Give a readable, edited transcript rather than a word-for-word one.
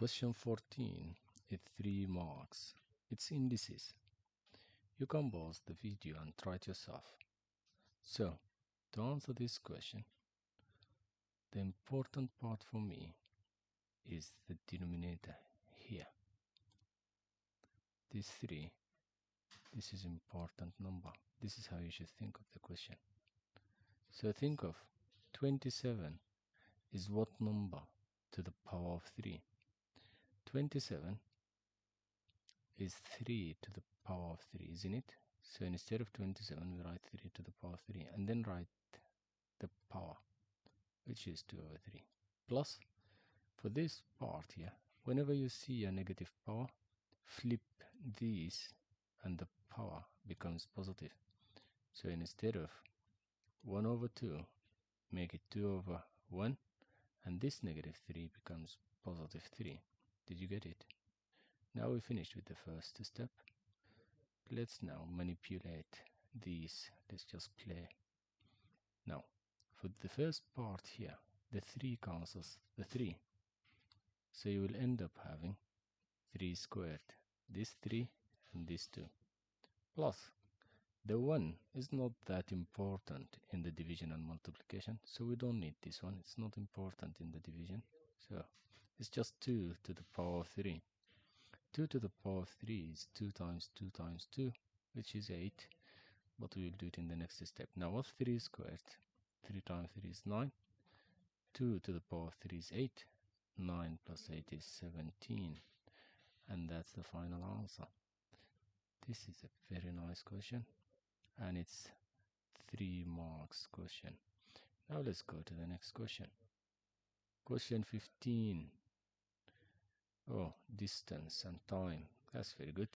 Question 14 is 3 marks. It's indices. You can pause the video and try it yourself. So, to answer this question, the important part for me is the denominator here. This 3, this is important number. This is how you should think of the question. So think of 27 is what number to the power of 3? 27 is 3 to the power of 3, isn't it? So instead of 27, we write 3 to the power of 3 and then write the power, which is 2 over 3. Plus, for this part here, whenever you see a negative power, flip these and the power becomes positive. So instead of 1 over 2, make it 2 over 1, and this negative 3 becomes positive 3. Did you get it? Now we finished with the first step. Let's now manipulate these. Let's just play. Now, for the first part here, the 3 cancels the 3. So you will end up having 3 squared. This 3 and this 2. Plus, the 1 is not that important in the division and multiplication, so we don't need this one. It's not important in the division. So it's just 2 to the power of 3. 2 to the power of 3 is 2 times 2 times 2, which is 8. But we will do it in the next step. Now what's 3 squared? 3 times 3 is 9. 2 to the power of 3 is 8. 9 plus 8 is 17. And that's the final answer. This is a very nice question. And it's 3 marks question. Now let's go to the next question. Question 15. Oh, distance and time. That's very good.